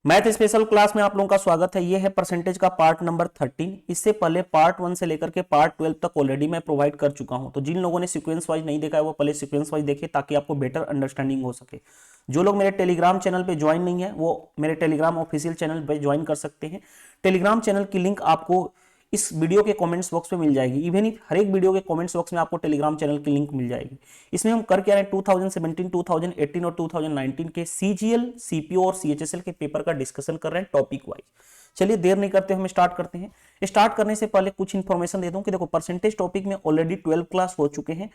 Math special class में आप लोगों का स्वागत है। ये है परसेंटेज का पार्ट नंबर 13। इससे पहले पार्ट 1 से लेकर के पार्ट 12 तक ऑलरेडी मैं प्रोवाइड कर चुका हूं। तो जिन लोगों ने सीक्वेंस वाइज नहीं देखा है वो पहले सीक्वेंस वाइज देखे ताकि आपको बेटर अंडरस्टैंडिंग हो सके। जो लोग मेरे टेलीग्राम चैनल पे ज्वाइन नहीं है वो मेरे टेलीग्राम ऑफिशियल चैनल पे ज्वाइन कर सकते हैं। टेलीग्राम चैनल की लिंक आपको इस वीडियो के कमेंट्स बॉक्स में मिल जाएगी। इवन ही हर एक वीडियो के कमेंट्स बॉक्स में आपको टेलीग्राम चैनल की लिंक मिल जाएगी। इसमें हम कर क्या रहे हैं 2017, 2018 और 2019 के सीजीएल, सीपीओ और सीएचएसएल के पेपर का डिस्कशन कर रहे हैं टॉपिक वाइज। चलिए देर नहीं करते हम स्टार्ट करते हैं। स्टार्ट करने से पहले कुछ इंफॉर्मेशन दे दूं कि देखो परसेंटेज टॉपिक में ऑलरेडी 12 क्लास हो चुके हैं।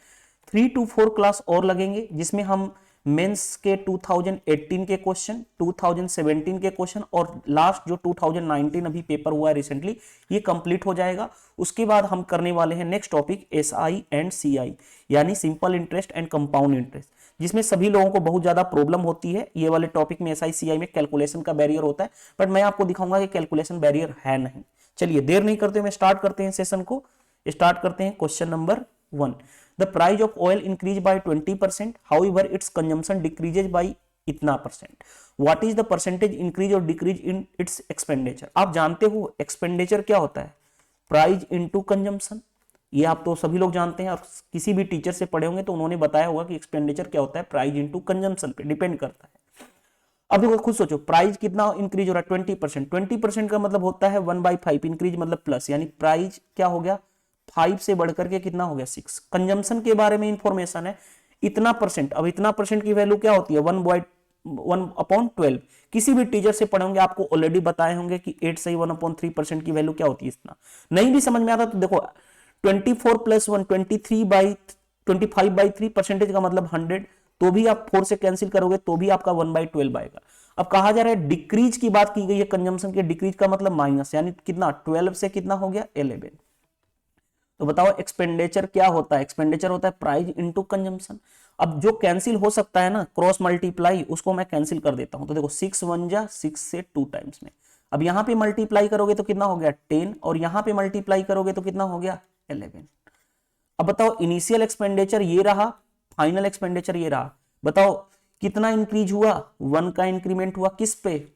3 to 4 क्लास और लगेंगे जिसमें हम मेंस के 2018 के क्वेश्चन, 2017 के क्वेश्चन और लास्ट जो 2019 अभी पेपर हुआ है रिसेंटली ये कंप्लीट हो जाएगा। उसके बाद हम करने वाले हैं next topic SI and CI यानी simple interest and compound interest, जिसमें सभी लोगों को बहुत ज्यादा प्रॉब्लम होती है। ये वाले टॉपिक में एसआई सीआई में कैलकुलेशन का बैरियर होता है, बट मैं आपको दिखाऊंगा कि कैलकुलेशन बैरियर है नहीं। चलिए देर नहीं करते हुए स्टार्ट करते हैं सेशन को। स्टार्ट करते हैं question number 1। The price of oil increased by 20%. However, its consumption decreases by इतना percent. What is the percentage increase or decrease in its expenditure? आप जानते हो एक्सपेंडिचर क्या होता है? Price into consumption. ये आप तो सभी लोग जानते हैं और किसी भी टीचर से पढ़े होंगे तो उन्होंने बताया होगा कि एक्सपेंडिचर क्या होता है, प्राइस इनटू कंजम्पशन पे डिपेंड करता है। अब देखो खुद सोचो प्राइस कितना इंक्रीज हो रहा है 20%। 20% का मतलब होता है 1/5 इंक्रीज मतलब प्लस, यानी प्राइस क्या हो गया 5 से बढ़कर के कितना हो गया 6। कंजम्पशन के बारे में इंफॉर्मेशन है इतना परसेंट। अब इतना परसेंट की वैल्यू क्या होती है 1/12। किसी भी टीचर से पढ़े होंगे आपको ऑलरेडी बताए होंगे कि 8 से 1/3% की वैल्यू क्या होती है। इतना नहीं भी समझ में आता तो देखो 24 + 1 25/3 परसेंटेज का मतलब 100, तो भी आप 4 से कैंसिल करोगे तो भी आपका 1/12 आएगा। अब कहा जा रहा है डिक्रीज की बात की गई है कंजम्पशन के, डिक्रीज का मतलब माइनस, यानी कितना 12 से कितना हो गया 11। तो बताओ एक्सपेंडिचर क्या होता है? एक्सपेंडिचर होता है प्राइस इनटू कंजम्पशन। अब जो कैंसिल हो सकता है ना क्रॉस मल्टीप्लाई, उसको मैं कैंसिल कर देता हूं। तो देखो 6 1 जा 6 से 2 टाइम्स में। अब यहां पे मल्टीप्लाई करोगे तो कितना हो गया 10 और यहां पे मल्टीप्लाई करोगे तो कितना हो गया 11। अब बताओ इनिशियल एक्सपेंडिचर ये रहा, फाइनल एक्सपेंडिचर ये रहा। बताओ कितना इंक्रीज हुआ 1 का इंक्रीमेंट हुआ किस पे,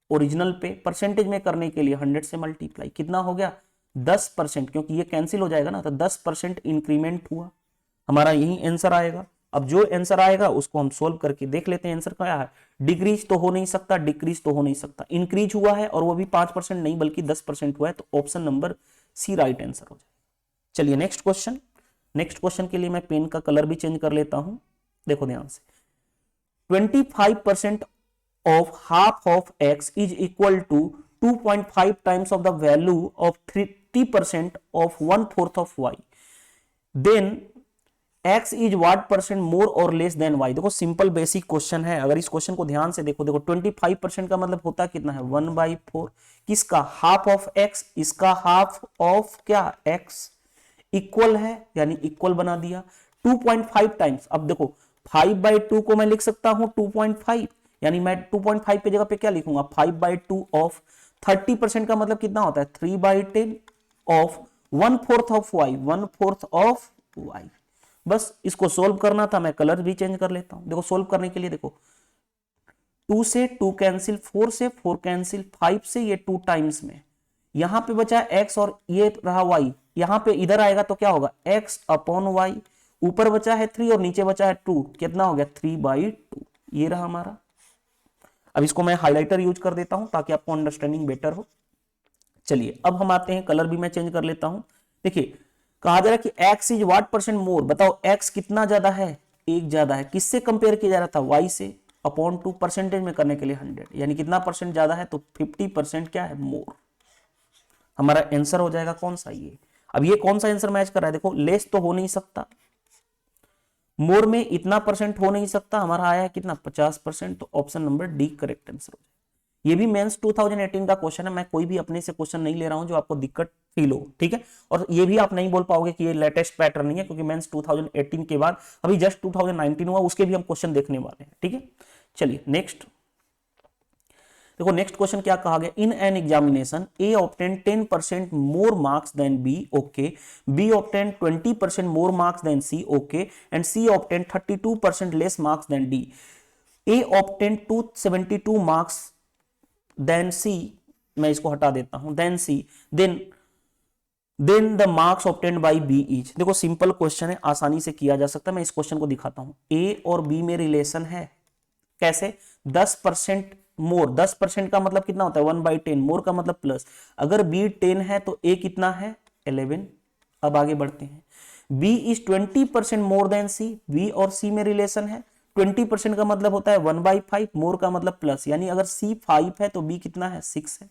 ओरिजिनल पे। परसेंटेज में करने के लिए 100 से मल्टीप्लाई कितना हो गया 10%, क्योंकि ये कैंसिल हो जाएगा ना तो 10% इंक्रीमेंट हुआ। हमारा यही आंसर आएगा। अब जो आंसर आएगा उसको हम सोल्व करके देख लेते हैं आंसर क्या है। डिक्रीज तो हो नहीं सकता, डिक्रीज तो हो नहीं सकता, इंक्रीज हुआ है और वो भी 5% नहीं बल्कि 10% हुआ है, तो option number C right answer हो जाएगा। चलिए नेक्स्ट क्वेश्चन। नेक्स्ट क्वेश्चन के लिए मैं पेन का कलर भी चेंज कर लेता हूं। देखो ध्यान से 25% of half of x is equal to 2.5 times of the value of 30% of 1/4 of y, then x is what percent more or less than y। देखो सिंपल बेसिक क्वेश्चन है, अगर इस क्वेश्चन को ध्यान से देखो 25% का मतलब होता कितना है 1/4, किसका हाफ ऑफ x, इसका हाफ ऑफ क्या x, इक्वल है यानी इक्वल बना दिया 2.5 टाइम्स। अब देखो 5/2 को मैं लिख सकता हूं 2.5, यानी मैं 2.5 के जगह पे क्या लिखूंगा 5/2 ऑफ 30% का मतलब कितना होता है 3/10 of 1/4 of y, 1/4 of y। बस इसको सोल्व करना था, मैं कलर भी चेंज कर लेता हूं। देखो सोल्व करने के लिए देखो 2 से 2 कैंसिल, 4 से 4 कैंसिल, 5 से ये 2 टाइम्स में, यहां पे बचा x और ये रहा y, यहां पे इधर आएगा तो क्या होगा x/y, ऊपर बचा है 3 और नीचे बचा है 2, कितना हो गया 3/2, ये रहा हमारा। अब इसको मैं हाइलाइटर यूज कर देता हूं ताकि आपको अंडरस्टैंडिंग बेटर हो। चलिए अब हम आते हैं, कलर भी मैं चेंज कर लेता हूं। देखिए कहा जा रहा है कि x is what percent more. बताओ x कितना ज्यादा है, एक ज्यादा है, किससे कंपेयर किया जा रहा था y से, अपॉन 2 परसेंटेज में करने के लिए 100, यानी कितना परसेंट ज्यादा है तो 50% क्या है मोर। हमारा आंसर हो जाएगा कौन सा ये। अब ये कौन सा आंसर मैच कर रहा है, देखो लेस तो हो नहीं सकता, मोर में इतना परसेंट हो नहीं सकता, हमारा आया है कितना 50%, तो option number D correct answer हो जाएगा। ये भी मेंस 2018 का क्वेश्चन है, मैं कोई भी अपने से क्वेश्चन नहीं ले रहा हूं जो आपको दिक्कत फील हो, ठीक है। और ये भी आप नहीं बोल पाओगे कि ये लेटेस्ट पैटर्न नहीं है, क्योंकि मेंस 2018 के बाद अभी जस्ट 2019 हुआ, उसके भी हम क्वेश्चन देखने वाले हैं, ठीक है। चलिए नेक्स्ट देखो, नेक्स्ट क्वेश्चन क्या कहा गया, in an examination A obtain 10% more marks than B, okay, B obtain 20% more marks than C, okay, and C obtain 32% less marks than D. A obtain 272 marks than C, मैं इसको हटा देता हूं, than C, then the marks obtained by B is. देखो simple question है, आसानी से किया जा सकता है। मैं इस क्वेश्चन को दिखाता हूं। ए और बी में रिलेशन है, कैसे? 10% मोर, 10% का मतलब कितना होता है? 1/10, मोर का मतलब प्लस। अगर बी 10 है तो ए कितना है? 11। अब आगे बढ़ते हैं। B is 20% more than C, B और सी में रिलेशन है। 20% का मतलब होता है 1/5, मोर का मतलब प्लस, यानी अगर सी 5 है तो बी कितना है? 6 है।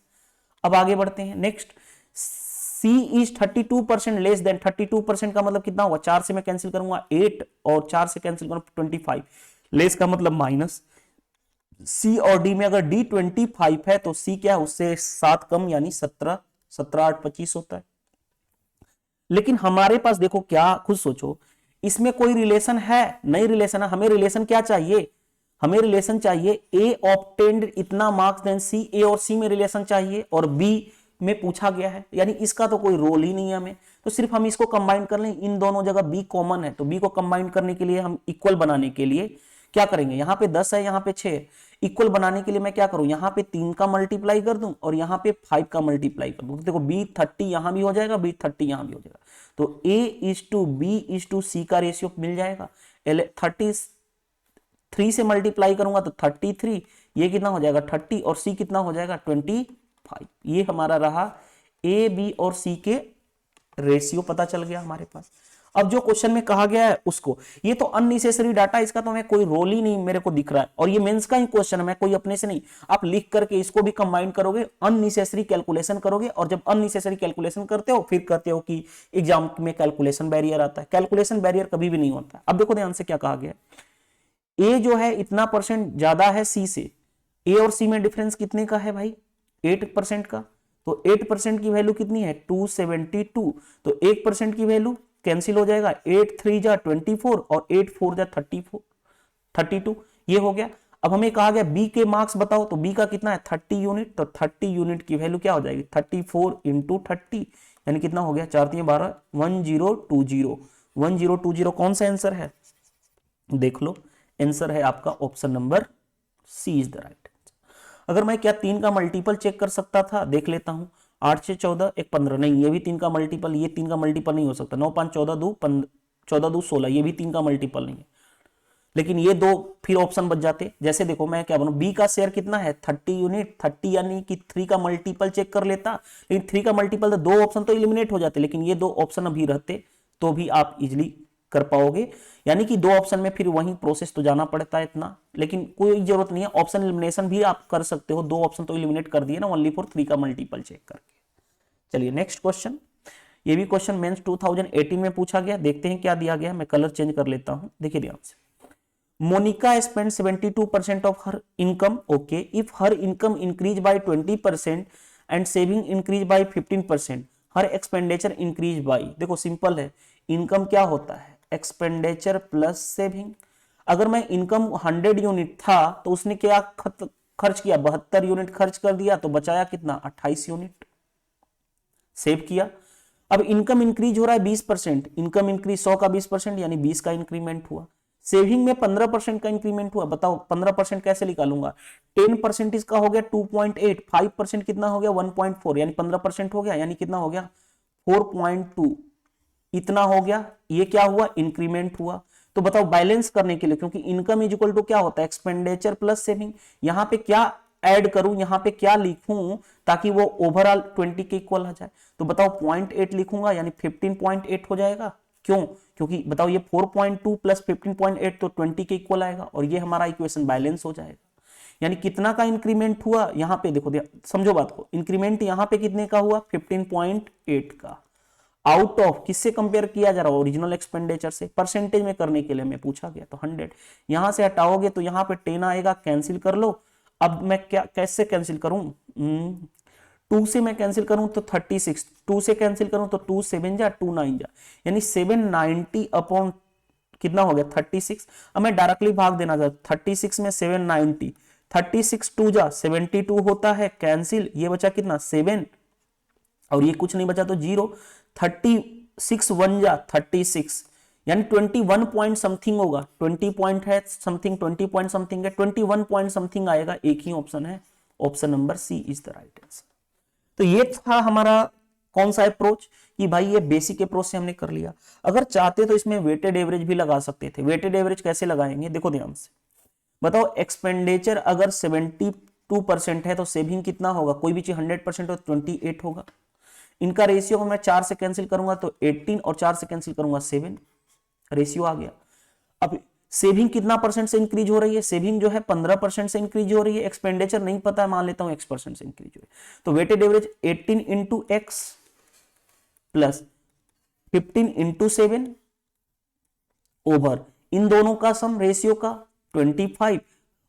अब आगे बढ़ते हैं। Next, C is 32% less than, 32% का मतलब कितना होगा? 4 से मैं कैंसिल करूंगा 8, और 4 से कैंसिल करूंगा 25, लेस का मतलब माइनस। सी और डी में अगर डी 25 है तो सी क्या है? उससे 7 कम, यानी 17, 17 8 25 होता है। लेकिन हमारे पास देखो क्या, खुद सोचो, इसमें कोई रिलेशन है? नहीं रिलेशन है। हमें रिलेशन क्या चाहिए? हमें रिलेशन चाहिए ए ऑब्टेन्ड इतना मार्क्स देन सी, ए और सी में रिलेशन चाहिए, और बी में पूछा गया है, यानी इसका तो कोई रोल ही नहीं है हमें। तो सिर्फ हम इसको कंबाइन कर लें, इन दोनों जगह बी कॉमन है, तो बी को कंबाइन करने के लिए, हम इक्वल बनाने के लिए क्या करेंगे? यहां पे 10 है, यहां पे 6 है। इक्वल बनाने के लिए मैं क्या करूं? यहां पे 3 का मल्टीप्लाई कर दूं और यहां पे 5 का मल्टीप्लाई कर दूं। तो देखो बी 30 यहां भी हो जाएगा, बी 30 यहां भी हो जाएगा। तो A is to B is to C का रेशियो मिल जाएगा। 33 से मल्टीप्लाई करूंगा तो 33, ये कितना हो जाएगा? 30, और सी कितना हो जाएगा? 25। ये हमारा रहा ए बी और सी के रेशियो पता चल गया हमारे पास। अब जो क्वेश्चन में कहा गया है उसको, ये तो अननेसेसरी डाटा, इसका तो हमें कोई रोल ही नहीं मेरे को दिख रहा है, और ये मेंस का ही क्वेश्चन है, मैं कोई अपने से नहीं। आप लिख करके इसको भी कंबाइन करोगे, अननेसेसरी कैलकुलेशन करोगे, और जब अननेसेसरी कैलकुलेशन करते हो फिर कहते हो कि एग्जाम में कैलकुलेशन बैरियर आता है। कैलकुलेशन बैरियर कभी भी नहीं होता। अब देखो ध्यान से क्या कहा गया, ए जो है इतना परसेंट ज्यादा है सी से। ए और सी में डिफरेंस कितने का है भाई? 8% का। तो 8% की वैल्यू कितनी है? 272। तो 1% की वैल्यू कैंसिल हो जाएगा, 8 3 जा 24 और 8 4 जा 32। ये हो गया। अब हमें कहा गया बी के मार्क्स बताओ, तो बी का कितना है? 30 यूनिट। तो 30 यूनिट की वैल्यू क्या हो जाएगी? 34 इंटू 30, यानी कितना हो गया? 4 3 12, 1020। 1020 कौन सा आंसर है? देख लो, आंसर है आपका option number C is the right. अगर मैं क्या 3 का मल्टीपल चेक कर सकता था? देख लेता हूं। 8 से 14 1 15, नहीं ये भी 3 का मल्टीपल, ये 3 का मल्टीपल नहीं हो सकता। 9 5 14 2 14 2 16, ये भी 3 का मल्टीपल नहीं है। लेकिन ये दो फिर ऑप्शन बच जाते। जैसे देखो मैं क्या बनूं, बी का शेयर कितना है? 30 यूनिट। 30 यानी कि 3 का मल्टीपल चेक कर लेता, लेकिन 3 का मल्टीपल तो दो ऑप्शन तो एलिमिनेट हो जाते, लेकिन ये दो ऑप्शन अभी रहते तो भी आप इजिली कर पाओगे। यानी कि दो ऑप्शन में फिर वही प्रोसेस तो जाना पड़ता है इतना, लेकिन कोई जरूरत नहीं है। ऑप्शन एलिमिनेशन भी आप कर सकते हो, दो ऑप्शन तो एलिमिनेट कर दिए ना, ओनली फॉर 3 का मल्टीपल चेक करके। चलिए नेक्स्ट क्वेश्चन। ये भी क्वेश्चन मेंस 2018 में पूछा गया। देखते हैं क्या दिया गया। मैं कलर चेंज कर लेता हूं, देखिए ध्यान से। Monika spend 72% of her income, okay, if her income increase by 20% and saving increase by 15%, her expenditure increase by. देखो सिंपल है, इनकम क्या होता है? Expenditure plus saving. अगर मैं इनकम 100 यूनिट था तो उसने क्या खर्च किया? 72 यूनिट खर्च कर दिया, तो बचाया कितना? 28 यूनिट सेव किया। अब इनकम इंक्रीज हो रहा है 20%, इनकम इंक्रीज 100 का 20%, यानी 20 का इंक्रीमेंट हुआ। सेविंग में 15% का इंक्रीमेंट हुआ। बताओ 15% कैसे निकालूंगा? 10% इसका हो गया 2.8, 5% कितना हो गया? 1.4, यानी 15% हो गया, यानी कितना हो गया? 4.2। इतना हो गया। ये क्या हुआ? इंक्रीमेंट हुआ। तो बताओ बैलेंस करने के लिए, क्योंकि इनकम इज इक्वल टू क्या होता है? Expenditure plus saving. यहां पे क्या ऐड करूं, यहां पे क्या लिखूं ताकि वो ओवरऑल 20 के इक्वल आ जाए? तो बताओ 0.8 लिखूंगा, यानी 15.8 हो जाएगा। क्यों? क्योंकि बताओ ये 4.2 प्लस 15.8 तो 20 के इक्वल आएगा, और ये हमारा इक्वेशन बैलेंस हो जाएगा। यानी कितना का इंक्रीमेंट हुआ? यहां पे देखो, समझो बात को, इंक्रीमेंट यहां पे कितने का हुआ? 15.8 का। आउट ऑफ किससे कंपेयर किया जा रहा है? ओरिजिनल एक्सपेंडिचर से। परसेंटेज में करने के लिए हमें पूछा गया, तो 100 यहां से हटाओगे तो यहां पे 10 आएगा, कैंसिल कर लो। अब मैं क्या कैसे कैंसिल करूं? 2 से मैं कैंसिल करूं तो 36, 2 से कैंसिल करूं तो 2 7 जा 2 9 जा, यानी 790 अपॉन कितना हो गया? 36। अब मैं डायरेक्टली भाग देना चाहता, 36 में 790, 36 2 जा 72 होता है, कैंसिल। ये बचा कितना? 7, और ये कुछ नहीं बचा तो 0। 36 1 जा 36, यानी 21 पॉइंट समथिंग होगा। 20 पॉइंट है समथिंग, 20 पॉइंट समथिंग है, 21 पॉइंट समथिंग आएगा। एक ही ऑप्शन है, option number C is the right answer. तो ये था हमारा कौन सा अप्रोच कि भाई ये बेसिक अप्रोच से हमने कर लिया। अगर चाहते तो इसमें वेटेड एवरेज भी लगा सकते थे। वेटेड एवरेज कैसे लगाएंगे, देखो ध्यान से बताओ। एक्सपेंडिचर अगर 72% है तो सेविंग कितना होगा, कोई भी चीज 100% हो 28 होगा। इनका रेशियो को मैं 4 से कैंसिल करूंगा तो 18 और 4 से कैंसिल करूंगा 7, रेशियो आ गया। अब सेविंग कितना परसेंट से इंक्रीज हो रही है, सेविंग जो है 15% से इंक्रीज हो रही है। एक्सपेंडिचर नहीं पता है, मान लेता हूं x% से इंक्रीज हो रही है। तो weighted average 18 into X plus 15 into 7 over इन दोनों का सम रेशियो का 25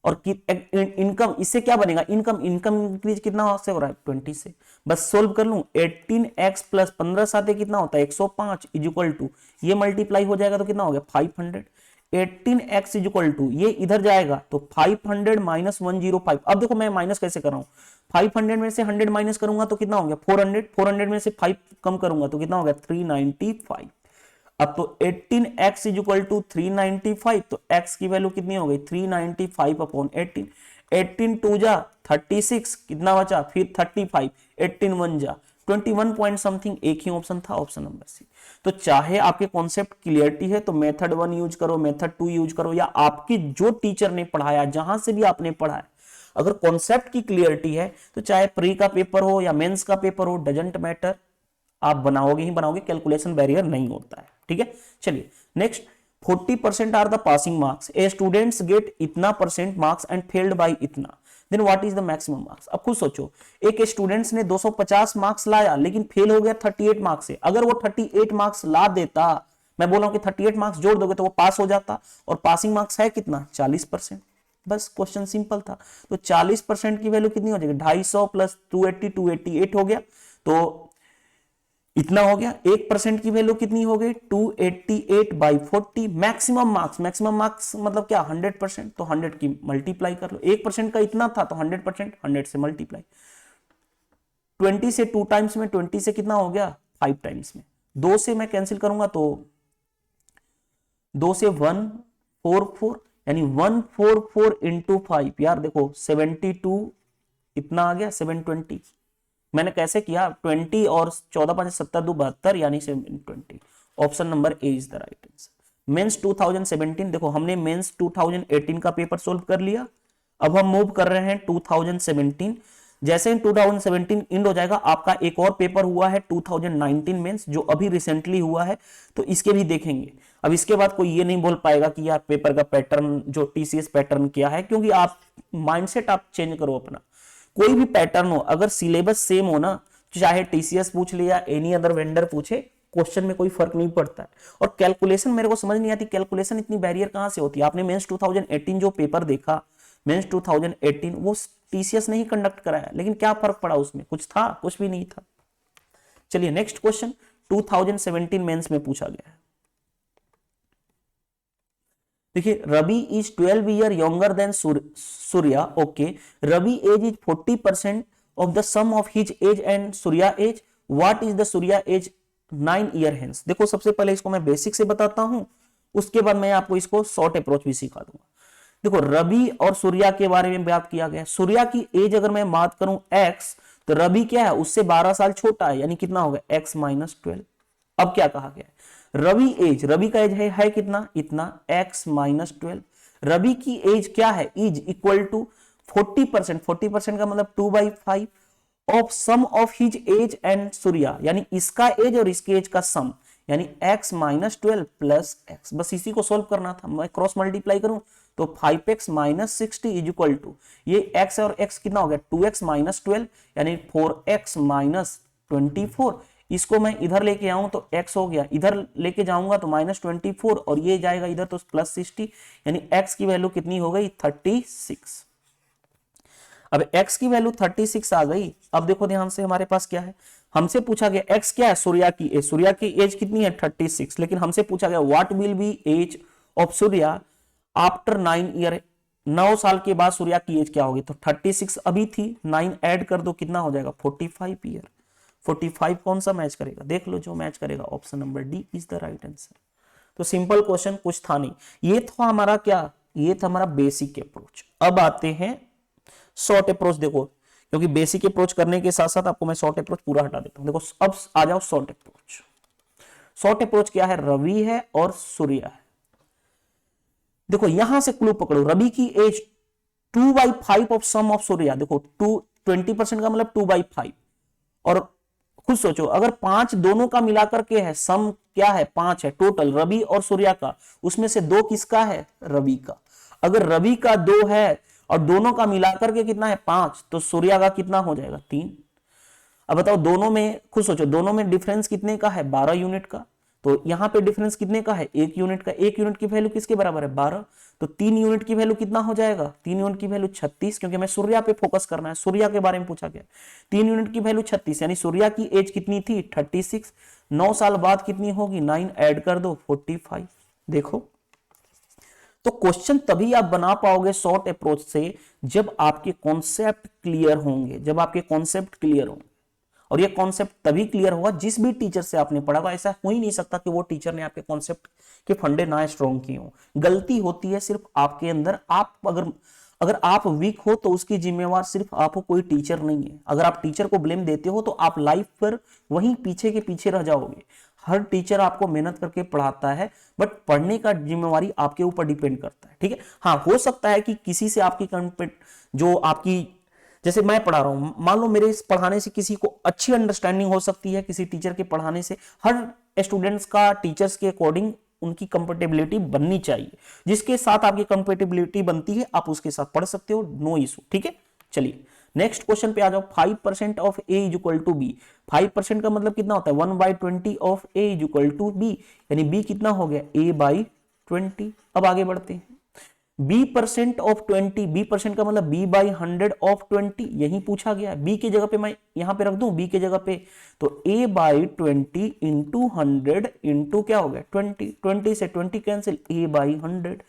और इनकम इससे क्या बनेगा, इनकम इंक्रीज कितना से हो रहा है 20 से। बस सोल्व कर लूं 18x प्लस 15 साथ कितना होता है 105 इज इक्वल टू ये मल्टीप्लाई हो जाएगा तो कितना हो गया 500। 18x इज इक्वल टू ये इधर जाएगा तो 500 माइनस 105। अब देखो मैं माइनस कैसे कर रहा हूं, 500 में से 100 माइनस करूंगा तो कितना हो गया 400, 400 में से 5 कम करूंगा तो कितना हो गया 395। अब तो 18x इज इक्वल टू 395 तो x की वैल्यू कितनी हो गई 395 अपॉन 18। 18 टू जा 36 कितना बचा फिर 35, 18 वन जा 21 पॉइंट समथिंग, एक ही ऑप्शन था ऑप्शन नंबर सी। तो चाहे आपके कॉन्सेप्ट क्लियरिटी है तो मेथड 1 यूज करो, मेथड 2 यूज करो, या आपकी जो टीचर ने पढ़ाया जहां से भी आपने पढ़ा है, अगर कॉन्सेप्ट की क्लियरिटी है तो चाहे प्री का पेपर हो या मेंस का पेपर हो डजंट मैटर, आप बनाओगे ही बनाओगे, कैलकुलेशन बैरियर नहीं होता है। ठीक है, चलिए next. 40% are the passing marks, a students get इतना percent marks and failed by इतना, then what is the maximum marks. अब खुद सोचो, एक स्टूडेंट्स ने 250 मार्क्स लाया लेकिन फेल हो गया 38 मार्क्स से। अगर वो 38 मार्क्स ला देता, मैं बोल रहा हूं कि 38 मार्क्स जोड़ दोगे तो वो पास हो जाता, और पासिंग मार्क्स है कितना 40%। बस क्वेश्चन सिंपल था। तो 40% की वैल्यू कितनी हो जाएगी 250 प्लस 280 288 हो गया, तो इतना हो गया। 1% की वैल्यू कितनी हो गई 288 by 40। Maximum marks, maximum marks मतलब क्या 100%, तो 100 की मल्टीप्लाई कर लो। 1% का इतना था तो 100%, 100 से मल्टीप्लाई। 20 से 2 टाइम्स में, 20 से कितना हो गया 5 टाइम्स में। 2 से मैं कैंसिल करूंगा तो 2 से 144 यानी 144 इंटू 5, यार देखो 72 इतना आ गया 720। मैंने कैसे किया 20 और 14 5 70 2 72 यानी 720। Option number A is the right answer. Mains 2017, देखो हमने मेंस 2018 का पेपर सोल्व कर लिया, अब हम मूव कर रहे हैं 2017। जैसे ही 2017 इंड हो जाएगा, आपका एक और पेपर हुआ है 2019 मेंस जो अभी रिसेंटली हुआ है, तो इसके भी देखेंगे। अब इसके बाद कोई ये नहीं बोल पाएगा कि यार पेपर का पैटर्न जो टीसीएस पैटर्न क्या है, क्योंकि आप माइंडसेट आप चेंज करो अपना। कोई भी पैटर्न हो, अगर सिलेबस सेम हो ना, चाहे टीसीएस पूछ ले या एनी अदर वेंडर पूछे, क्वेश्चन में कोई फर्क नहीं पड़ता है। और कैलकुलेशन मेरे को समझ नहीं आती, कैलकुलेशन इतनी बैरियर कहां से होती है। आपने मेंस 2018 जो पेपर देखा, मेंस 2018 वो टीसीएस नहीं कंडक्ट कराया, लेकिन क्या फर्क पड़ा उसमें, कुछ था, कुछ भी नहीं था। चलिए नेक्स्ट क्वेश्चन 2017 मेंस में पूछा गया है। देखिए, Ravi is 12 year younger than Surya. Okay, Ravi age is 40% of the sum of his age and Surya age. What is the Surya age 9 year hence. देखो सबसे पहले इसको मैं बेसिक से बताता हूं, उसके बाद मैं आपको इसको शॉर्ट अप्रोच भी सिखा दूंगा। देखो रवि और सूर्या के बारे में बात किया गया। सूर्या की एज अगर मैं बात करूं x, तो रवि क्या है उससे 12 साल छोटा है, यानी कितना होगा x माइनस 12। अब क्या कहा गया है, रवि एज, रवि का एज है कितना, इतना x माइनस 12। रवि की एज क्या है, इज इक्वल टू 40%, 40% का मतलब 2/5 of sum of his age and Surya, यानी इसका एज और इसके एज का सम, यानी x माइनस 12 प्लस x। बस इसी को सोल्व करना था। मैं क्रॉस मल्टीप्लाई करूं तो 5x minus 60 is equal to ये x और x कितना हो गया 2x माइनस 12 यानी 4x माइनस 24। इसको मैं इधर लेके आऊं तो x हो गया, इधर लेके जाऊंगा तो माइनस 24 और ये जाएगा इधर तो प्लस 60, यानी x की वैल्यू कितनी हो गई 36। अब x की वैल्यू 36 आ गई। अब देखो ध्यान से, हमारे पास क्या है, हमसे पूछा गया x क्या है सूर्या की एज। सूर्या की एज कितनी है 36, लेकिन हमसे पूछा गया what will be age of Surya after 9 year. 9 साल के बाद सूर्या की एज क्या होगी, तो 36 अभी थी, 9 ऐड कर दो कितना हो जाएगा 45 ईयर। 45 कौन सा मैच करेगा, देख लो जो मैच करेगा, option number D is the right answer. तो सिंपल क्वेश्चन, कुछ था नहीं। ये था हमारा क्या, ये था हमारा बेसिक अप्रोच। अब आते हैं शॉर्ट अप्रोच। देखो क्योंकि बेसिक अप्रोच करने के साथ साथ आपको मैं शॉर्ट अप्रोच पूरा हटा देता हूं। देखो अब आ जाओ शॉर्ट अप्रोच। शॉर्ट अप्रोच क्या है? रवि है और सूर्या है। देखो यहां से क्लू पकड़ो, रवि की age 2/5 of sum of Surya. देखो 20% का मतलब 2/5। और खुद सोचो, अगर 5 दोनों का मिलाकर के है, सम क्या है? 5 है टोटल रवि और सूर्या का, उसमें से 2 किसका है? रवि का। अगर रवि का 2 है और दोनों का मिलाकर के कितना है? 5, तो सूर्या का कितना हो जाएगा? 3। अब बताओ दोनों में, खुद सोचो, दोनों में डिफरेंस कितने का है? 12 यूनिट का। तो यहां पे डिफरेंस कितने का है? 1 यूनिट का। 1 यूनिट की वैल्यू किसके बराबर है? 12। तो 3 यूनिट की वैल्यू कितना हो जाएगा? 3 यूनिट की वैल्यू 36, क्योंकि हमें सूर्या पे फोकस करना है, सूर्या के बारे में पूछा गया। 3 यूनिट की वैल्यू 36, यानी सूर्या की एज कितनी थी? 36। 9 साल बाद कितनी होगी? 9 ऐड कर दो, 45। देखो, तो क्वेश्चन तभी आप बना पाओगे शॉर्ट अप्रोच से जब आपके कॉन्सेप्ट क्लियर होंगे, जब आपके कॉन्सेप्ट क्लियर होंगे। और ये कॉन्सेप्ट तभी क्लियर होगा जिस भी टीचर से आपने पढ़ा होगा। ऐसा हो ही नहीं सकता कि वो टीचर ने आपके कॉन्सेप्ट के फंडे ना स्ट्रॉन्ग किए हो। गलती होती है सिर्फ आपके अंदर। आप अगर आप वीक हो तो उसकी जिम्मेवार सिर्फ आप हो, कोई टीचर नहीं है। अगर आप टीचर को ब्लेम देते हो तो आप लाइफ पर वहीं पीछे के पीछे रह जाओगे। हर टीचर आपको मेहनत करके पढ़ाता है, बट पढ़ने का जिम्मेवारी आपके ऊपर डिपेंड करता है। ठीक है, हाँ हो सकता है कि किसी से आपकी जो आपकी, जैसे मैं पढ़ा रहा हूं, मान लो मेरे इस पढ़ाने से किसी को अच्छी अंडरस्टैंडिंग हो सकती है, किसी टीचर के पढ़ाने से। हर स्टूडेंट्स का टीचर्स के अकॉर्डिंग उनकी कंपेटेबिलिटी बननी चाहिए। जिसके साथ आपकी कंपेटेबिलिटी बनती है आप उसके साथ पढ़ सकते हो, नो इशू। ठीक है, चलिए नेक्स्ट क्वेश्चन पे आ जाओ। 5% of A is equal to B. 5% का मतलब कितना होता है? 1/20 of A is equal to B, यानी बी कितना हो गया? a/20। अब आगे बढ़ते हैं। b% ऑफ 20, b% का मतलब b/100 ऑफ 20, यही पूछा गया। b की जगह पे मैं यहां पे रख दूं, b की जगह पे, तो a/20 इंटू 100 इंटू क्या हो गया? 20। 20 से 20 कैंसिल, a/100।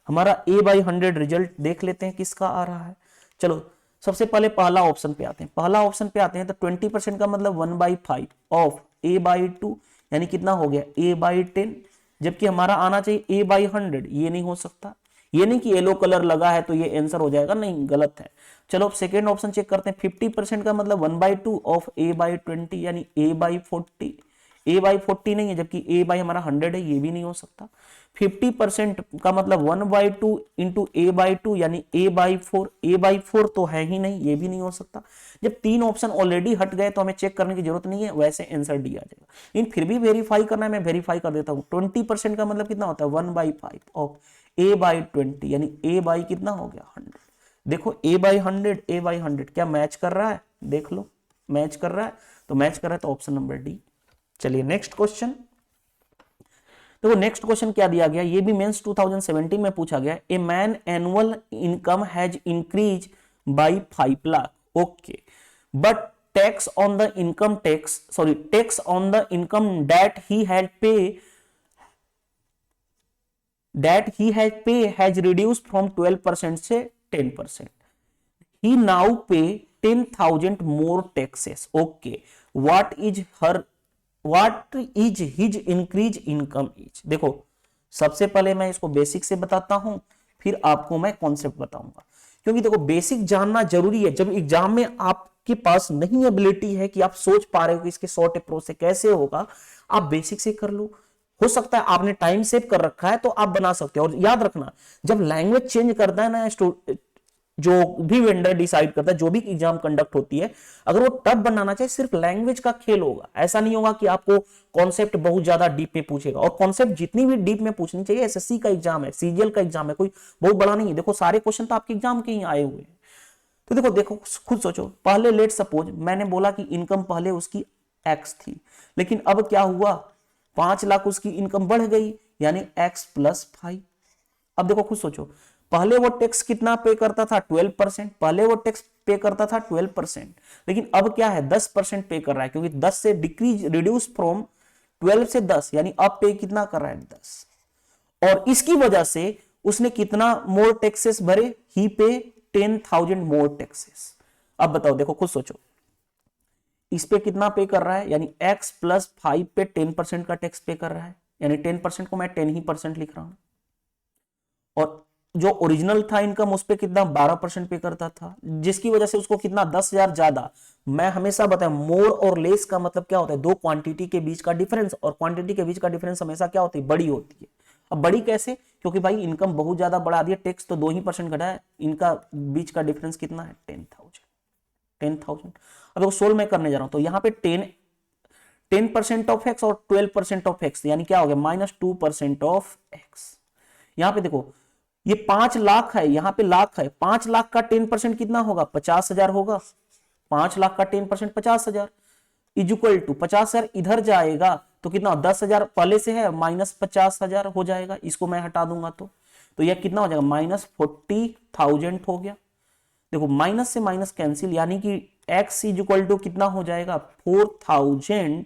हमारा a/100 रिजल्ट देख लेते हैं किसका आ रहा है। चलो सबसे पहले पहला ऑप्शन पे आते हैं। पहला ऑप्शन पे आते हैं तो 20% का मतलब 1/5 ऑफ a/2, यानी कितना हो गया? a/10। जबकि हमारा आना चाहिए a/100, ये नहीं हो सकता। ये नहीं कि येलो कलर लगा है तो ये आंसर हो जाएगा, नहीं, गलत है। चलो अब सेकेंड ऑप्शन चेक करते हैं। 50% का मतलब 1/2 ऑफ a/20, यानी a/40। a/40 नहीं है, जबकि a हमारा 100 है, ये भी नहीं हो सकता। 50% का मतलब 1/2 इंटू a/2, यानी a/4। a/4 तो है ही नहीं, ये भी नहीं हो सकता। जब 3 ऑप्शन ऑलरेडी हट गए तो हमें चेक करने की जरूरत नहीं है, वैसे आंसर डी आ जाएगा। लेकिन फिर भी वेरीफाई करना है, मैं वेरीफाई कर देता हूं। 20% का मतलब कितना होता है? 1/5 ऑफ a/20, यानी a कितना हो गया? 100। देखो a/100, a/100 क्या मैच कर रहा है? देख लो, मैच कर रहा है। तो मैच कर रहा है तो ऑप्शन नंबर डी। चलिए नेक्स्ट क्वेश्चन। देखो नेक्स्ट क्वेश्चन क्या दिया गया, ये भी मेंस 2017 में पूछा गया। A man annual income has increase by 5 lakh, okay, but tax on the income tax on the income that he had पे has reduced from 12% से 10%. He now pay 10,000 more taxes. Okay. What is his increase income is? देखो सबसे पहले मैं इसको basic से बताता हूं, फिर आपको मैं कॉन्सेप्ट बताऊंगा। क्योंकि देखो बेसिक जानना जरूरी है। जब एग्जाम में आपके पास नहीं एबिलिटी है कि आप सोच पा रहे हो कि इसके शॉर्ट अप्रोच से कैसे होगा, आप बेसिक से कर लो। हो सकता है आपने टाइम सेव कर रखा है तो आप बना सकते हो। और याद रखना, जब लैंग्वेज चेंज करता है ना, जो भी वेंडर डिसाइड करता है, जो भी एग्जाम कंडक्ट होती है, अगर वो टफ बनाना चाहिए, सिर्फ लैंग्वेज का खेल होगा। ऐसा नहीं होगा कि आपको कॉन्सेप्ट बहुत ज्यादा डीप में पूछेगा। और कॉन्सेप्ट जितनी भी डीप में पूछनी चाहिए, एसएससी का एग्जाम है, सीजीएल का एग्जाम है, कोई बहुत बड़ा नहीं है। देखो सारे क्वेश्चन तो आपके एग्जाम के ही आए हुए हैं। तो देखो खुद सोचो, पहले लेट सपोज मैंने बोला कि इनकम पहले उसकी एक्स थी, लेकिन अब क्या हुआ? 5 लाख उसकी इनकम बढ़ गई, यानी x+5। अब देखो खुद सोचो, पहले वो टैक्स कितना पे करता था? 12%। पहले वो टैक्स पे करता था 12%, लेकिन अब क्या है? 10% पे कर रहा है, क्योंकि 10 से रिड्यूस फ्रॉम 12 से 10, यानी अब पे कितना कर रहा है? 10। और इसकी वजह से उसने कितना मोर टैक्सेस भरे? ही पे 10,000 मोर टैक्सेस। अब बताओ, देखो खुद सोचो, इस पे कितना पे कर रहा है? यानी x+5 पे 10% का टैक्स पे कर रहा है, यानी 10% को मैं 10% लिख रहा हूं। और जो ओरिजिनल था इनकम उस पे कितना 12% पे करता था, जिसकी वजह से उसको कितना 10,000 ज्यादा। मैं हमेशा बताया मोर और लेस का मतलब क्या होता है, दो क्वांटिटी के बीच का डिफरेंस, और क्वांटिटी के बीच का डिफरेंस हमेशा क्या होती है, बड़ी होती है। अब बड़ी कैसे, क्योंकि भाई इनकम बहुत ज्यादा बढ़ा दिया, टैक्स तो 2% घटा है, इनका बीच का डिफरेंस कितना है 10,000। अब देखो सोल्व मैं करने जा रहा हूं, तो यहाँ पे 10% ऑफ एक्स और 12% ऑफ एक्स, यानी क्या हो गया -2% ऑफ एक्स। यहां पे देखो ये 5 लाख है, यहां पे लाख है, 5 लाख का 10% कितना होगा 50,000 होगा। 5 लाख का 10% 50,000 इज इक्वल टू 50,000 इधर जाएगा तो कितना 10,000 पहले से है -50,000 हो जाएगा, इसको मैं हटा दूंगा तो यह कितना हो जाएगा -40,000 हो गया। देखो माइनस से माइनस कैंसिल, यानी कि x इज इक्वल टू कितना हो जाएगा 4,000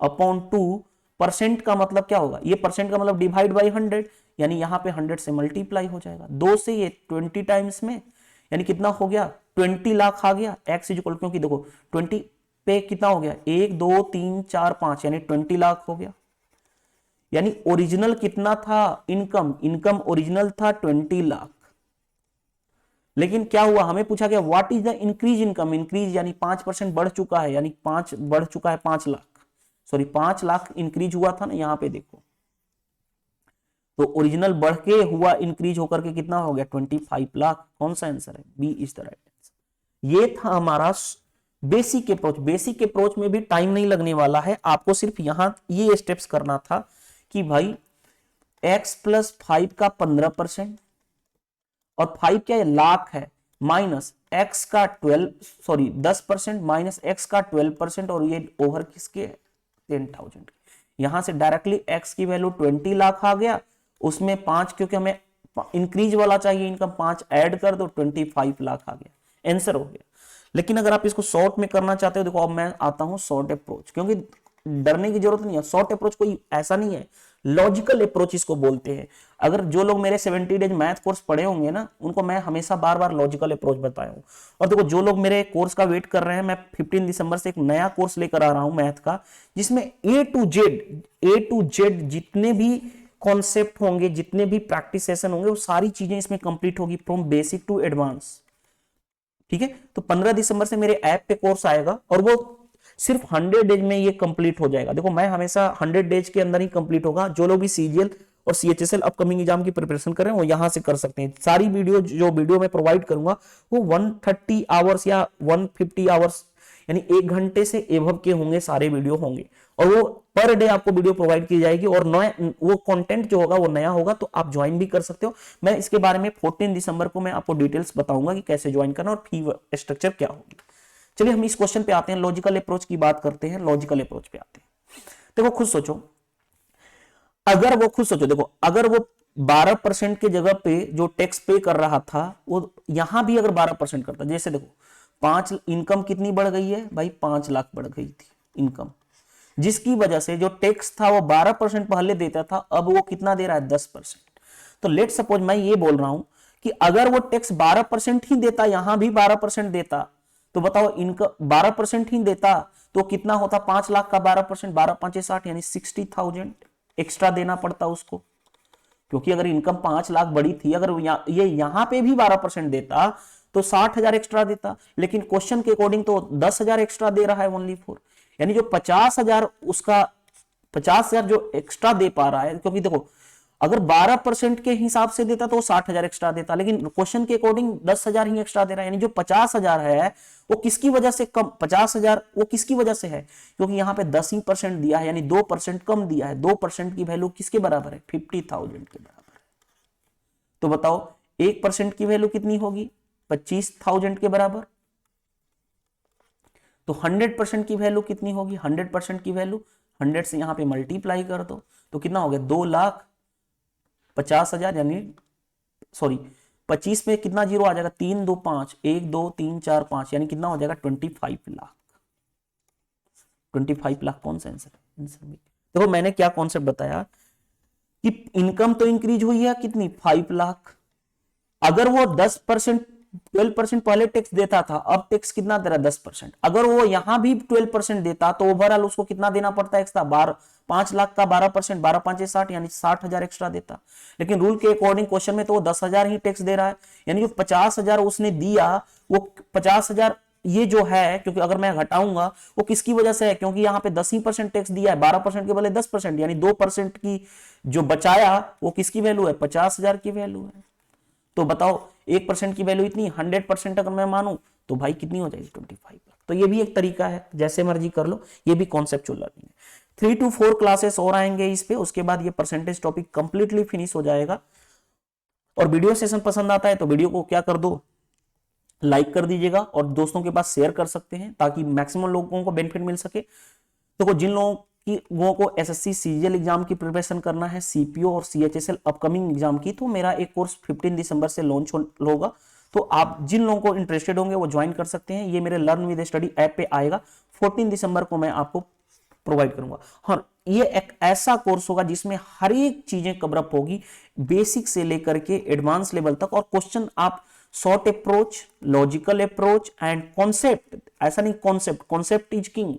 अपॉन 2%। का मतलब क्या होगा, ये परसेंट का मतलब डिवाइड बाई 100, यानी यहां पे 100 से मल्टीप्लाई हो जाएगा, 2 से ये 20 टाइम्स में, यानी कितना हो गया 20 लाख आ गया x इज इक्वल, क्योंकि देखो 20 पे कितना हो गया 1 2 3 4 5, यानी 20 लाख हो गया। यानी ओरिजिनल कितना था इनकम ओरिजिनल था 20 लाख, लेकिन क्या हुआ हमें पूछा गया what is the increase income, increase यानी 5% बढ़ चुका है, यानी 5 बढ़ चुका है 5 लाख, सॉरी 5 लाख इंक्रीज हुआ था ना, यहां पे देखो तो ओरिजिनल बढ़ के हुआ इंक्रीज होकर के कितना हो गया 25 लाख। कौन सा आंसर है, B is the right answer. ये था हमारा बेसिक अप्रोच। बेसिक अप्रोच में भी टाइम नहीं लगने वाला है, आपको सिर्फ यहां ये स्टेप्स करना था कि भाई x प्लस 5 का 15%, और 5 क्या है लाख है, माइनस x का 10% माइनस x का 12%, और ये ओवर किसके 10,000। यहां से डायरेक्टली x की वैल्यू 20 लाख आ गया, उसमें 5 क्योंकि हमें इंक्रीज वाला चाहिए इनकम, 5 ऐड कर दो 25 लाख आ गया, आंसर हो गया। लेकिन अगर आप इसको शॉर्ट में करना चाहते हो, देखो अब मैं आता हूं शॉर्ट अप्रोच, क्योंकि डरने की जरूरत नहीं है, शॉर्ट अप्रोच कोई ऐसा नहीं है, लॉजिकल अप्रोच इसको बोलते हैं। अगर जो लोग मेरे 70 डेज मैथ कोर्स पढ़े होंगे ना, उनको मैं हमेशा बार बार लॉजिकल अप्रोच बताया हूं। और देखो जो लोग मेरे कोर्स का वेट कर रहे हैं, मैं 15 दिसंबर से एक नया कोर्स लेकर आ रहा हूं मैथ का, जिसमें ए टू जेड जितने भी कॉन्सेप्ट होंगे, जितने भी प्रैक्टिस सेशन होंगे, वो सारी चीजें इसमें कंप्लीट होगी फ्रॉम बेसिक टू एडवांस। ठीक है, तो 15 दिसंबर से मेरे ऐप पे कोर्स आएगा, और वो सिर्फ 100 डेज में ये कंप्लीट हो जाएगा। देखो मैं हमेशा 100 डेज के अंदर ही कंप्लीट होगा। जो लोग भी सीजीएल और सीएचएसएल अपकमिंग एग्जाम की प्रिपरेशन कर रहे हैं वो यहां से कर सकते हैं। सारी वीडियो जो वीडियो मैं प्रोवाइड करूंगा वो 130 आवर्स या 150 आवर्स, यानी 1 घंटे से एभव के होंगे, सारे वीडियो होंगे, और वो पर डे आपको वीडियो प्रोवाइड की जाएगी, और वो कंटेंट जो होगा वो नया होगा, तो आप ज्वाइन भी कर सकते हो। मैं इसके बारे में 14 दिसंबर को मैं आपको डिटेल्स बताऊंगा कि कैसे ज्वाइन करना और फी स्ट्रक्चर क्या होगी। चलिए हम इस क्वेश्चन पे आते हैं, लॉजिकल अप्रोच की बात करते हैं, लॉजिकल अप्रोच पे आते हैं। देखो खुद सोचो, देखो अगर वो 12% के जगह पे जो टैक्स पे कर रहा था, वो यहां भी अगर 12% करता, जैसे देखो 5 इनकम कितनी बढ़ गई है भाई, 5 लाख बढ़ गई थी इनकम, जिसकी वजह से जो टैक्स था वो 12% पहले देता था, अब वो कितना दे रहा है 10%। तो लेट सपोज मैं ये बोल रहा हूं कि अगर वो टैक्स 12% ही देता, यहां भी 12% देता, तो बताओ इनकम 12% ही देता तो कितना होता, 5 लाख का 12%, 12 5 60, यानी 60,000 एक्स्ट्रा देना पड़ता उसको। क्योंकि अगर इनकम 5 लाख बड़ी थी, अगर ये यहां पे भी 12% देता तो 60,000 एक्स्ट्रा देता, लेकिन क्वेश्चन के अकॉर्डिंग तो 10,000 एक्स्ट्रा दे रहा है ओनली फॉर, यानी जो 50,000 उसका 50,000 जो एक्स्ट्रा दे पा रहा है, क्योंकि देखो अगर 12% के हिसाब से देता तो 60,000 एक्स्ट्रा देता, लेकिन क्वेश्चन के अकॉर्डिंग 10,000 ही एक्स्ट्रा दे रहा है, यानी जो 50,000 है वो किसकी वजह से कम, 50,000 वो किसकी वजह से है, क्योंकि यहां पे 10% दिया है, यानी 2% कम दिया है। 2% की वैल्यू किसके बराबर है, 50,000 के बराबर है। तो बताओ 1% की वैल्यू कितनी होगी, 25,000 के बराबर। तो 100% की वैल्यू कितनी होगी, 100% की वैल्यू 100 से यहां पे मल्टीप्लाई कर दो तो कितना हो गया 2,50,000, यानी सॉरी 25 में कितना जीरो आ जाएगा, 3 2 5, 1 2 3 4 5, यानी कितना हो जाएगा 25 लाख। 25 लाख कौन सा आंसर है, आंसर में देखो मैंने क्या कॉन्सेप्ट बताया कि इनकम तो इंक्रीज हुई है कितनी 5 लाख, अगर वो 10% 12% पहले टैक्स देता था, अब टैक्स कितना दे रहा है 10%। अगर वो यहां भी 12% देता तो ओवरऑल उसको कितना देना पड़ता है एक्स्ट्रा, 5 लाख का 12%, 12 5 60 यानी 60,000 एक्स्ट्रा देता। लेकिन रूल के अकॉर्डिंग क्वेश्चन में तो वो 10,000 ही टैक्स दे रहा है, यानी जो 50,000 उसने दिया वो 50,000 ये जो है, क्योंकि अगर मैं घटाऊंगा वो किसकी वजह से है, क्योंकि यहाँ पे 10% टैक्स दिया है, 12% के बदले 10%, यानी 2% की जो बचाया वो किसकी वैल्यू है, 50,000 की वैल्यू है। तो बताओ 1% की वैल्यू इतनी, 100% अगर मैं मानूं तो भाई कितनी हो जाएगी 25 लाख। तो ये भी एक तरीका है, जैसे मर्जी कर लो, ये भी कॉन्सेप्चुअल लर्निंग है। 3 to 4 क्लासेस और आएंगे इस पे, उसके बाद ये परसेंटेज टॉपिक कंप्लीटली फिनिश हो जाएगा। और वीडियो सेशन पसंद आता है तो वीडियो को क्या कर दो, लाइक कर दीजिएगा और दोस्तों के पास शेयर कर सकते हैं ताकि मैक्सिमम लोगों को बेनिफिट मिल सके। देखो जिन लोगों को एसएससी सीजीएल एग्जाम की प्रिपरेशन करना है, सीपीओ और सीएचएसएल अपकमिंग एग्जाम की, तो मेरा एक कोर्स 15 दिसंबर से लॉन्च होगा। तो आप जिन लोगों को इंटरेस्टेड होंगे वो ज्वाइन कर सकते हैं। ये मेरे लर्न विद स्टडी ऐप पे आएगा, 14 दिसंबर को मैं आपको प्रोवाइड करूंगा। हाँ, ये एक ऐसा कोर्स होगा जिसमें हर एक चीजें कवर अप होगी, बेसिक से लेकर के एडवांस लेवल तक। और क्वेश्चन आप short approach, logical approach and concept, ऐसा नहीं कॉन्सेप्ट इज किंग,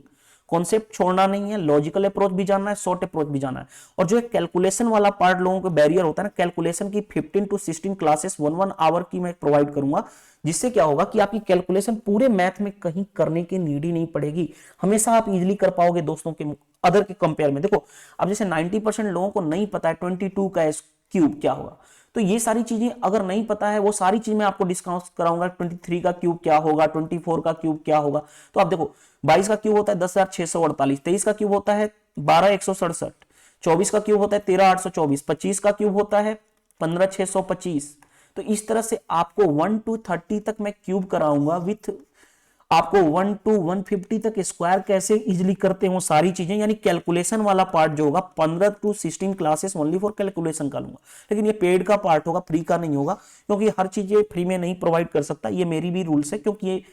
कॉन्सेप्ट छोड़ना नहीं है, लॉजिकल अप्रोच भी जानना है, शॉर्ट अप्रोच भी जानना है। और जो कैलकुलेशन वाला पार्ट लोगों को बैरियर होता है ना, कैलकुलेशन की 15 to 16 क्लासेस 1 आवर की मैं प्रोवाइड करूंगा, जिससे क्या होगा कि आपकी कैलकुलेशन पूरे मैथ में कहीं करने की नीड ही नहीं पड़ेगी, हमेशा आप इजीली कर पाओगे दोस्तों के अदर के कंपेयर में। देखो अब जैसे 90% लोगों को नहीं पता है 22 का क्यूब क्या होगा, तो ये सारी चीजें अगर नहीं पता है, वो सारी चीज मैं आपको डिस्कस कराऊंगा। 23 का क्यूब क्या होगा, 24 का क्यूब क्या होगा। तो आप देखो 22 का क्यूब होता है 10,648, 23 का क्यूब होता है 12,167, 24 का क्यूब होता है 13,824, 25 का क्यूब होता है 15,625। तो इस तरह से आपको 1 to 30 तक मैं क्यूब कराऊंगा, विथ आपको 1 to 150 तक स्क्वायर कैसे इजीली करते हो सारी चीजें, यानी कैलकुलेशन वाला पार्ट जो होगा 15 to 16 classes only for calculation का लूंगा। लेकिन ये पेड का पार्ट होगा, फ्री का नहीं होगा, क्योंकि हर चीज फ्री में नहीं प्रोवाइड कर सकता, ये मेरी भी रूल्स है। क्योंकि ये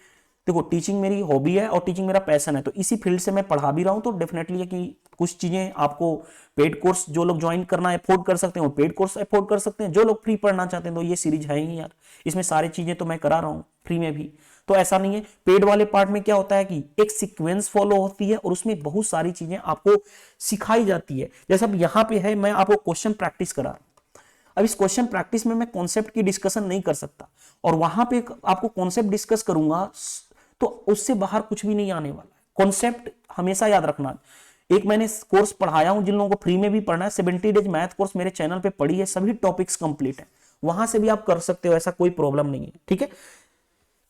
देखो टीचिंग मेरी हॉबी है और टीचिंग मेरा पैशन है, तो इसी फील्ड से मैं पढ़ा भी रहा हूं। तो डेफिनेटली है कि कुछ चीजें आपको पेड कोर्स जो लोग ज्वाइन करना अफोर्ड कर सकते हैं वो पेड कोर्स अफोर्ड कर सकते हैं, जो लोग फ्री पढ़ना चाहते हैं तो ये सीरीज है ही यार, इसमें सारी चीजें तो मैं करा रहा हूँ फ्री में भी। तो ऐसा नहीं है, पेड वाले पार्ट में क्या होता है कि एक सीक्वेंस फॉलो होती है और उसमें बहुत सारी चीजें आपको सिखाई जाती है। जैसे अब यहाँ पे है, मैं आपको क्वेश्चन प्रैक्टिस करा रहा हूं। अब इस क्वेश्चन प्रैक्टिस में मैं कॉन्सेप्ट की डिस्कशन नहीं कर सकता, और वहां पे आपको कॉन्सेप्ट डिस्कस करूंगा तो उससे बाहर कुछ भी नहीं आने वाला है। कॉन्सेप्ट हमेशा याद रखना। एक मैंने कोर्स पढ़ाया हूं, जिन लोगों को फ्री में भी पढ़ना है, 70 डेज मैथ कोर्स मेरे चैनल पे पड़ी है, सभी टॉपिक्स कंप्लीट है, वहां से भी आप कर सकते हो, ऐसा कोई प्रॉब्लम नहीं है। ठीक है,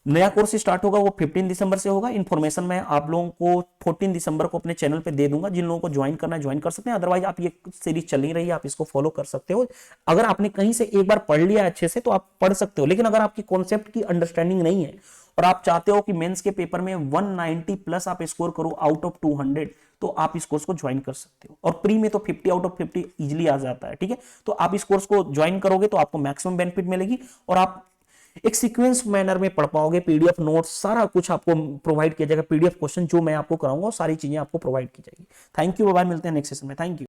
नया कोर्स स्टार्ट होगा वो 15 दिसंबर से होगा। इन्फॉर्मेशन मैं आप लोगों को 14 दिसंबर को अपने चैनल पे दे दूंगा, जिन लोगों को ज्वाइन करना है ज्वाइन कर सकते हैं, अदरवाइज आप ये सीरीज चल नहीं रही है, आप इसको फॉलो कर सकते हो। अगर आपने कहीं से एक बार पढ़ लिया अच्छे से तो आप पढ़ सकते हो, लेकिन अगर आपकी कॉन्सेप्ट की अंडरस्टैंडिंग नहीं है और आप चाहते हो कि मेंस के पेपर में 190 प्लस आप स्कोर करो आउट ऑफ 200, तो आप इस कोर्स को ज्वाइन कर सकते हो। और प्री में तो 50 आउट ऑफ 50 इजिली आ जाता है। ठीक है, तो आप इस कोर्स को ज्वाइन करोगे तो आपको मैक्सिमम बेनिफिट मिलेगी और आप एक सीक्वेंस मैनर में पढ़ पाओगे। पीडीएफ नोट्स सारा कुछ आपको प्रोवाइड किया जाएगा, पीडीएफ क्वेश्चन जो मैं आपको कराऊंगा सारी चीजें आपको प्रोवाइड की जाएगी। थैंक यू, बाय, मिलते हैं नेक्स्ट सेशन में। Thank you.